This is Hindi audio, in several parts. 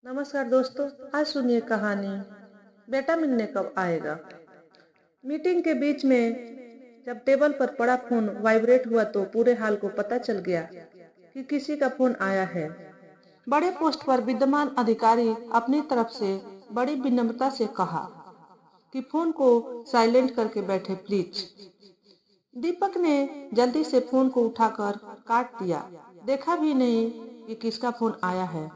नमस्कार दोस्तों। आज सुनिए कहानी बेटा मिलने कब आएगा। मीटिंग के बीच में जब टेबल पर पड़ा फोन वाइब्रेट हुआ तो पूरे हाल को पता चल गया कि किसी का फोन आया है। बड़े पोस्ट पर विद्यमान अधिकारी अपनी तरफ से बड़ी विनम्रता से कहा कि फोन को साइलेंट करके बैठे प्लीज। दीपक ने जल्दी से फोन को उठाकर काट दिया, देखा भी नहीं कि किसका फोन आया है।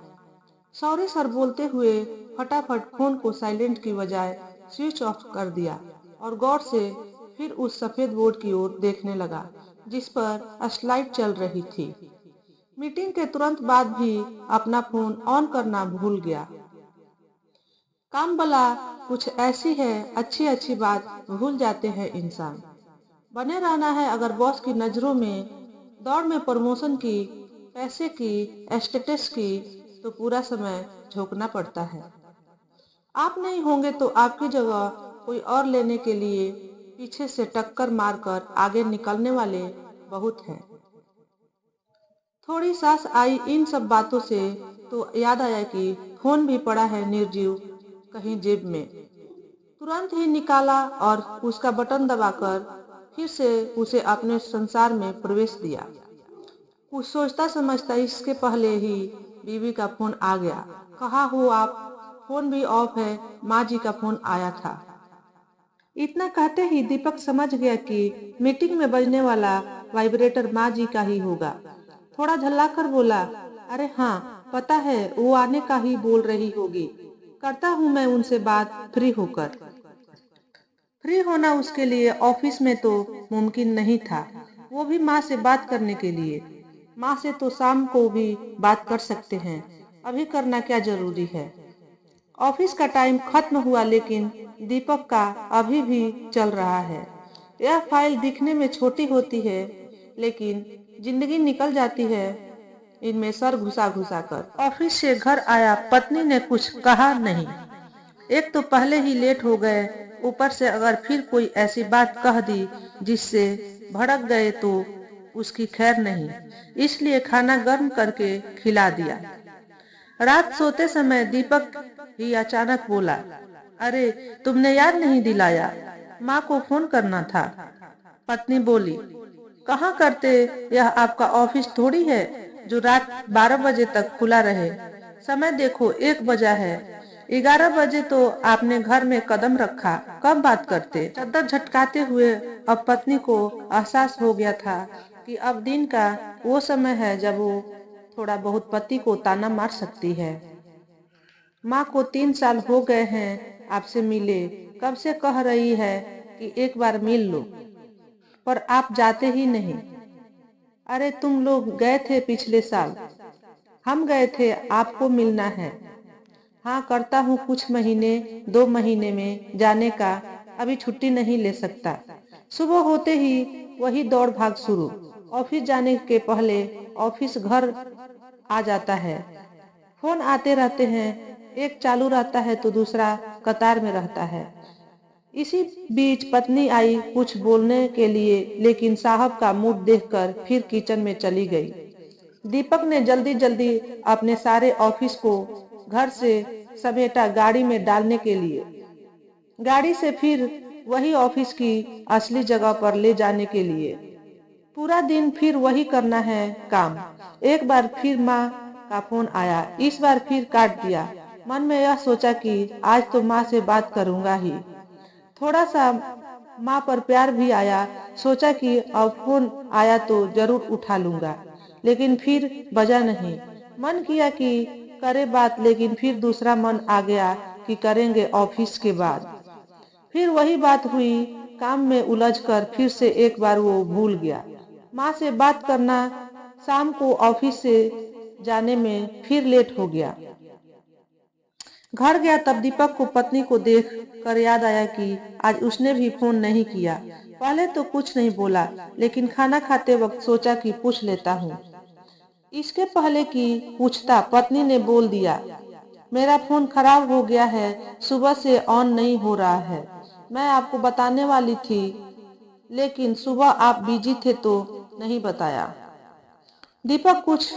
सॉरी सर बोलते हुए फटाफट फोन को साइलेंट की बजाय स्विच ऑफ कर दिया और गौर से फिर उस सफेद बोर्ड की ओर देखने लगा जिस पर स्लाइड चल रही थी। मीटिंग के तुरंत बाद भी अपना फोन ऑन करना भूल गया। काम बला कुछ ऐसी है, अच्छी अच्छी बात भूल जाते हैं इंसान। बने रहना है अगर बॉस की नजरों में, दौड़ में प्रमोशन की, पैसे की, स्टेटस की, तो पूरा समय झोंकना पड़ता है। आप नहीं होंगे तो आपकी जगह कोई और लेने के लिए पीछे से टक्कर मारकर आगे निकलने वाले बहुत हैं। थोड़ी सांस आई इन सब बातों से तो याद आया कि फोन भी पड़ा है निर्जीव कहीं जेब में। तुरंत ही निकाला और उसका बटन दबाकर फिर से उसे अपने संसार में प्रवेश दिया। कुछ सोचता समझता इसके पहले ही बीवी का फोन आ गया। कहाँ हो आप? फोन भी ऑफ है, माँ जी का फोन आया था। इतना कहते ही दीपक समझ गया कि मीटिंग में बजने वाला वाइब्रेटर माँ जी का ही होगा। थोड़ा झल्लाकर बोला, अरे हाँ पता है, वो आने का ही बोल रही होगी। करता हूँ मैं उनसे बात फ्री होकर। फ्री होना उसके लिए ऑफिस में तो मुमकिन नहीं था, वो भी माँ से बात करने के लिए। माँ से तो शाम को भी बात कर सकते हैं, अभी करना क्या जरूरी है। ऑफिस का टाइम खत्म हुआ लेकिन दीपक का अभी भी चल रहा है। यह फाइल दिखने में छोटी होती है लेकिन जिंदगी निकल जाती है इनमें सर घुसा घुसा कर। ऑफिस से घर आया, पत्नी ने कुछ कहा नहीं। एक तो पहले ही लेट हो गए, ऊपर से अगर फिर कोई ऐसी बात कह दी जिससे भड़क गए तो उसकी खैर नहीं, इसलिए खाना गर्म करके खिला दिया। रात सोते समय दीपक ही अचानक बोला, अरे तुमने याद नहीं दिलाया, माँ को फोन करना था। पत्नी बोली, कहाँ करते, यह आपका ऑफिस थोड़ी है जो रात 12 बजे तक खुला रहे। समय देखो 1 बजा है, 11 बजे तो आपने घर में कदम रखा, कब बात करते। चद्दर झटकाते हुए अब पत्नी को एहसास हो गया था कि अब दिन का वो समय है जब वो थोड़ा बहुत पति को ताना मार सकती है। माँ को 3 साल हो गए हैं आपसे मिले, कब से कह रही है कि एक बार मिल लो, पर आप जाते ही नहीं। अरे तुम लोग गए थे पिछले साल, हम गए थे, आपको मिलना है। हाँ करता हूँ, कुछ महीने 2 महीने में जाने का, अभी छुट्टी नहीं ले सकता। सुबह होते ही वही दौड़ भाग शुरू। ऑफिस जाने के पहले ऑफिस घर आ जाता है। फोन आते रहते हैं, एक चालू रहता है तो दूसरा कतार में रहता है। इसी बीच पत्नी आई कुछ बोलने के लिए लेकिन साहब का मूड देखकर फिर किचन में चली गई। दीपक ने जल्दी जल्दी अपने सारे ऑफिस को घर से समेटा गाड़ी में डालने के लिए, गाड़ी से फिर वही ऑफिस की असली जगह पर ले जाने के लिए। पूरा दिन फिर वही करना है काम। एक बार फिर माँ का फोन आया, इस बार फिर काट दिया। मन में यह सोचा कि आज तो माँ से बात करूंगा ही। थोड़ा सा माँ पर प्यार भी आया, सोचा कि अब फोन आया तो जरूर उठा लूंगा, लेकिन फिर बजा नहीं। मन किया कि करे बात, लेकिन फिर दूसरा मन आ गया कि करेंगे ऑफिस के बाद। फिर वही बात हुई, काम में उलझकर फिर से एक बार वो भूल गया। माँ से बात करना, शाम को ऑफिस से जाने में फिर लेट हो गया। घर गया तब दीपक को पत्नी को देख कर याद आया कि आज उसने भी फोन नहीं किया। पहले तो कुछ नहीं बोला लेकिन खाना खाते वक्त सोचा कि पूछ लेता हूँ। इसके पहले कि पूछता पत्नी ने बोल दिया, मेरा फोन खराब हो गया है, सुबह से ऑन नहीं हो रहा है। मैं आपको बताने वाली थी लेकिन सुबह आप बिजी थे तो नहीं बताया। दीपक कुछ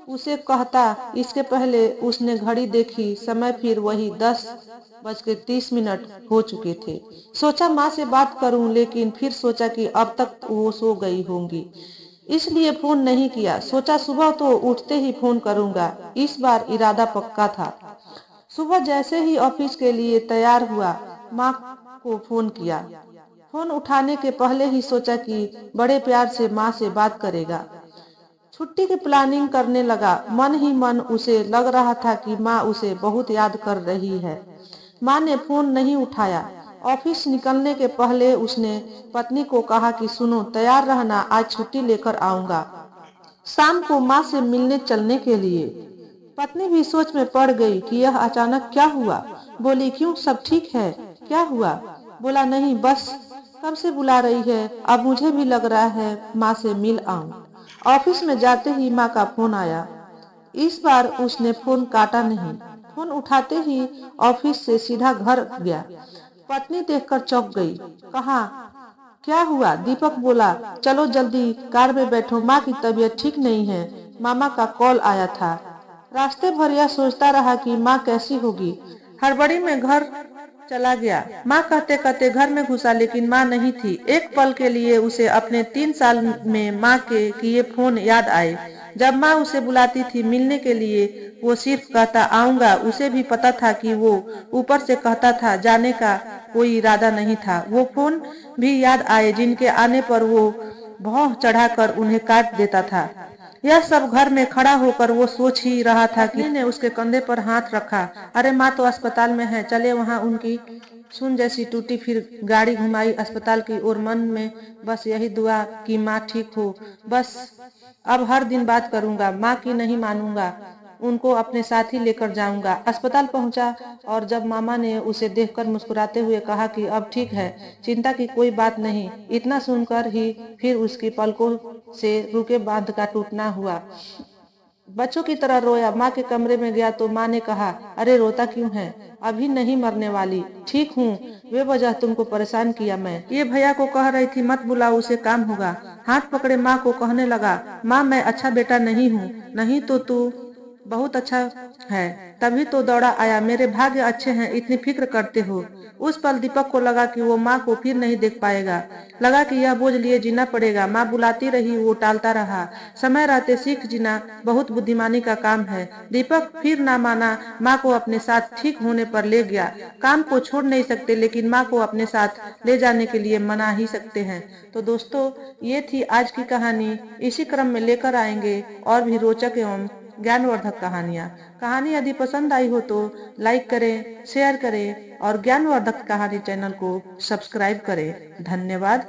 उसे कहता इसके पहले उसने घड़ी देखी, समय फिर वही 10:30 हो चुके थे। सोचा माँ से बात करूं, लेकिन फिर सोचा कि अब तक वो सो गई होंगी, इसलिए फोन नहीं किया। सोचा सुबह तो उठते ही फोन करूंगा। इस बार इरादा पक्का था। सुबह जैसे ही ऑफिस के लिए तैयार हुआ, माँ को फोन किया। फोन उठाने के पहले ही सोचा कि बड़े प्यार से माँ से बात करेगा। छुट्टी की प्लानिंग करने लगा। मन ही मन उसे लग रहा था कि माँ उसे बहुत याद कर रही है। माँ ने फोन नहीं उठाया। ऑफिस निकलने के पहले उसने पत्नी को कहा कि सुनो, तैयार रहना, आज छुट्टी लेकर आऊंगा, शाम को माँ से मिलने चलने के लिए। पत्नी भी सोच में पड़ गई कि यह अचानक क्या हुआ। बोली, क्यों, सब ठीक है, क्या हुआ? बोला, नहीं, बस कब से बुला रही है, अब मुझे भी लग रहा है माँ से मिल आऊं। ऑफिस में जाते ही माँ का फोन आया। इस बार उसने फोन काटा नहीं। फोन उठाते ही ऑफिस से सीधा घर गया। पत्नी देखकर चौंक गई। कहा, क्या हुआ? दीपक बोला, चलो जल्दी कार में बैठो, माँ की तबीयत ठीक नहीं है, मामा का कॉल आया था। रास्ते भर यह सोचता रहा कि माँ कैसी होगी। हड़बड़ी में घर चला गया। माँ कहते कहते घर में घुसा, लेकिन माँ नहीं थी। एक पल के लिए उसे अपने 3 साल में माँ के किए फोन याद आए। जब माँ उसे बुलाती थी मिलने के लिए, वो सिर्फ कहता आऊंगा। उसे भी पता था कि वो ऊपर से कहता था, जाने का कोई इरादा नहीं था। वो फोन भी याद आए जिनके आने पर वो भौं चढ़ाकर उन्हें काट देता था। यह सब घर में खड़ा होकर वो सोच ही रहा था कि पत्नी ने उसके कंधे पर हाथ रखा। अरे माँ तो अस्पताल में है, चले वहां। उनकी सुन जैसी टूटी, फिर गाड़ी घुमाई अस्पताल की ओर। मन में बस यही दुआ कि माँ ठीक हो। बस अब हर दिन बात करूंगा, माँ की नहीं मानूंगा, उनको अपने साथ ही लेकर जाऊंगा। अस्पताल पहुंचा और जब मामा ने उसे देखकर मुस्कुराते हुए कहा कि अब ठीक है, चिंता की कोई बात नहीं, इतना सुनकर ही फिर उसकी पलकों से रुके बांध का टूटना हुआ। बच्चों की तरह रोया। माँ के कमरे में गया तो माँ ने कहा, अरे रोता क्यों है? अभी नहीं मरने वाली, ठीक हूँ, बेवजह तुमको परेशान किया मैं। ये भैया को कह रही थी मत बुलाओ, उसे काम होगा। हाथ पकड़े माँ को कहने लगा, माँ मैं अच्छा बेटा नहीं हूँ। नहीं तो तू बहुत अच्छा है, तभी तो दौड़ा आया। मेरे भाग्य अच्छे हैं, इतनी फिक्र करते हो। उस पल दीपक को लगा कि वो माँ को फिर नहीं देख पाएगा। लगा कि यह बोझ लिए जीना पड़ेगा। माँ बुलाती रही, वो टालता रहा। समय रहते सीख जीना बहुत बुद्धिमानी का काम है। दीपक फिर ना माना, माँ को अपने साथ ठीक होने पर ले गया। काम को छोड़ नहीं सकते, लेकिन माँ को अपने साथ ले जाने के लिए मना ही सकते हैं। तो दोस्तों, ये थी आज की कहानी। इसी क्रम में लेकर आएंगे और भी रोचक एवं ज्ञानवर्धक कहानियां। कहानी यदि पसंद आई हो तो लाइक करें, शेयर करें और ज्ञानवर्धक कहानी चैनल को सब्सक्राइब करें। धन्यवाद।